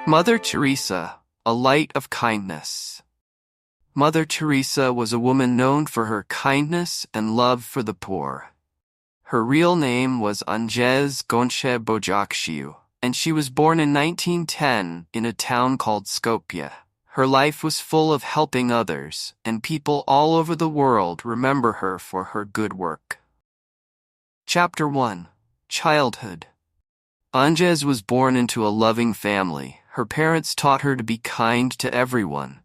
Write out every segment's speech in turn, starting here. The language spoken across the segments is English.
Mother Teresa, a light of kindness. Mother Teresa was a woman known for her kindness and love for the poor. Her real name was Agnieszka Bojakshiu, and she was born in 1910 in a town called Skopje. Her life was full of helping others, and people all over the world remember her for her good work. Chapter 1. Childhood. Agnieszka was born into a loving family. Her parents taught her to be kind to everyone.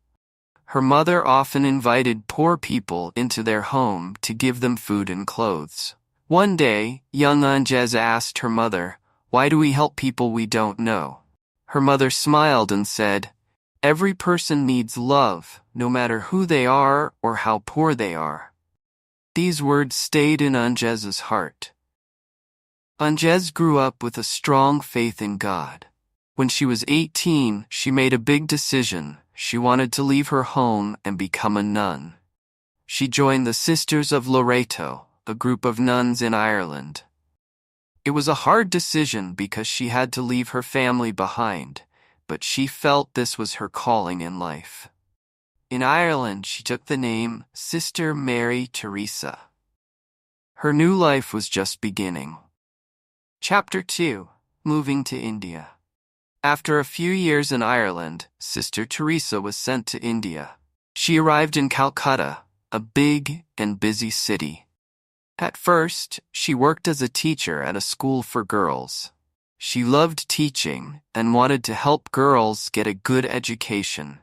Her mother often invited poor people into their home to give them food and clothes. One day, young Agnieszka asked her mother, "Why do we help people we don't know?" Her mother smiled and said, "Every person needs love, no matter who they are or how poor they are." These words stayed in Agnieszka's heart. Agnieszka grew up with a strong faith in God. When she was 18, she made a big decision. She wanted to leave her home and become a nun. She joined the Sisters of Loreto, a group of nuns in Ireland. It was a hard decision because she had to leave her family behind, but she felt this was her calling in life. In Ireland, she took the name Sister Mary Teresa. Her new life was just beginning. Chapter 2. Moving to India. After a few years in Ireland, Sister Teresa was sent to India. She arrived in Calcutta, a big and busy city. At first, she worked as a teacher at a school for girls. She loved teaching and wanted to help girls get a good education.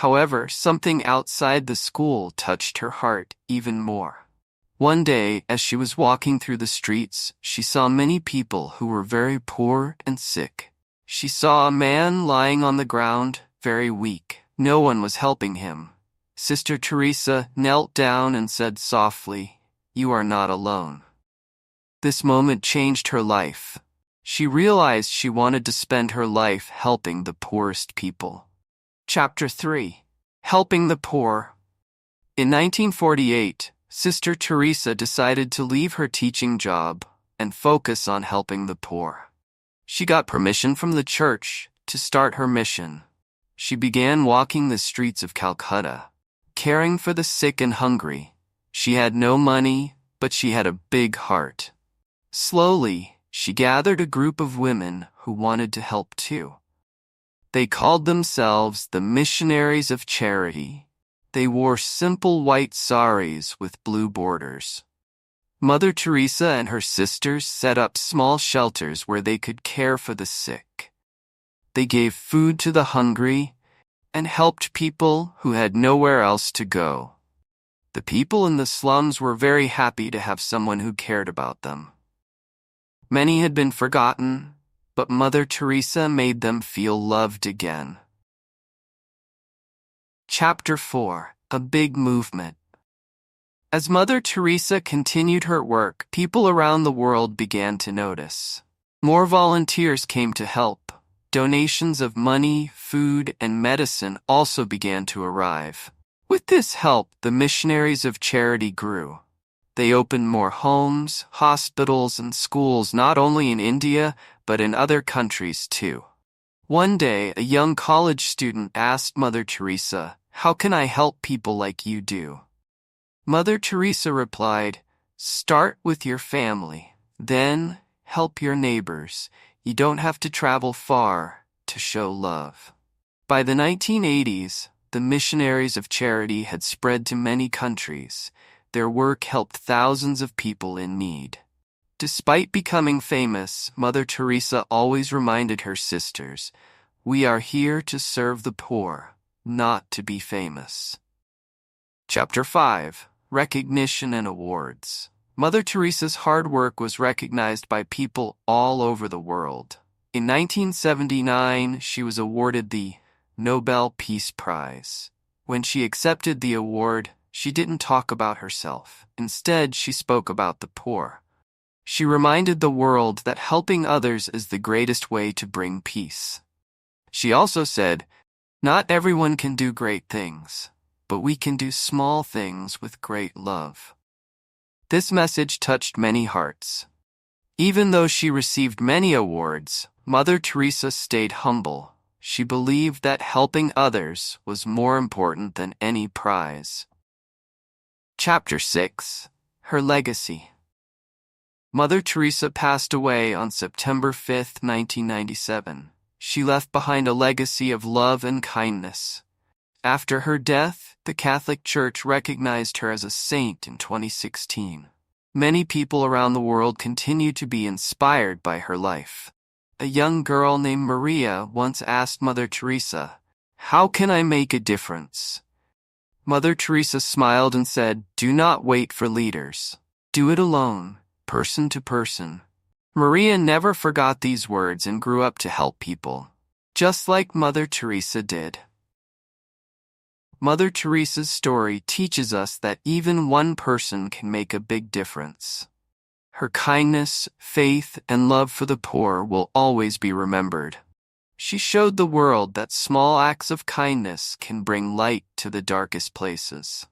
However, something outside the school touched her heart even more. One day, as she was walking through the streets, she saw many people who were very poor and sick. She saw a man lying on the ground, very weak. No one was helping him. Sister Teresa knelt down and said softly, "You are not alone." This moment changed her life. She realized she wanted to spend her life helping the poorest people. Chapter 3. Helping the poor. In 1948, Sister Teresa decided to leave her teaching job and focus on helping the poor. She got permission from the church to start her mission. She began walking the streets of Calcutta, caring for the sick and hungry. She had no money, but she had a big heart. Slowly, she gathered a group of women who wanted to help too. They called themselves the Missionaries of Charity. They wore simple white saris with blue borders. Mother Teresa and her sisters set up small shelters where they could care for the sick. They gave food to the hungry and helped people who had nowhere else to go. The people in the slums were very happy to have someone who cared about them. Many had been forgotten, but Mother Teresa made them feel loved again. Chapter 4. A big movement. As Mother Teresa continued her work, people around the world began to notice. More volunteers came to help. Donations of money, food, and medicine also began to arrive. With this help, the Missionaries of Charity grew. They opened more homes, hospitals, and schools not only in India, but in other countries too. One day, a young college student asked Mother Teresa, "How can I help people like you do?" Mother Teresa replied, "Start with your family, then help your neighbors. You don't have to travel far to show love." By the 1980s, the Missionaries of Charity had spread to many countries. Their work helped thousands of people in need. Despite becoming famous, Mother Teresa always reminded her sisters, "We are here to serve the poor, not to be famous." Chapter 5. Recognition and awards. Mother Teresa's hard work was recognized by people all over the world. In 1979, she was awarded the Nobel Peace Prize. When she accepted the award, she didn't talk about herself. Instead, she spoke about the poor. She reminded the world that helping others is the greatest way to bring peace. She also said, "Not everyone can do great things, but we can do small things with great love." This message touched many hearts. Even though she received many awards, Mother Teresa stayed humble. She believed that helping others was more important than any prize. Chapter 6. Her Legacy. Mother Teresa passed away on September 5, 1997. She left behind a legacy of love and kindness. After her death, the Catholic Church recognized her as a saint in 2016. Many people around the world continue to be inspired by her life. A young girl named Maria once asked Mother Teresa, "How can I make a difference?" Mother Teresa smiled and said, "Do not wait for leaders. Do it alone, person to person." Maria never forgot these words and grew up to help people, just like Mother Teresa did. Mother Teresa's story teaches us that even one person can make a big difference. Her kindness, faith, and love for the poor will always be remembered. She showed the world that small acts of kindness can bring light to the darkest places.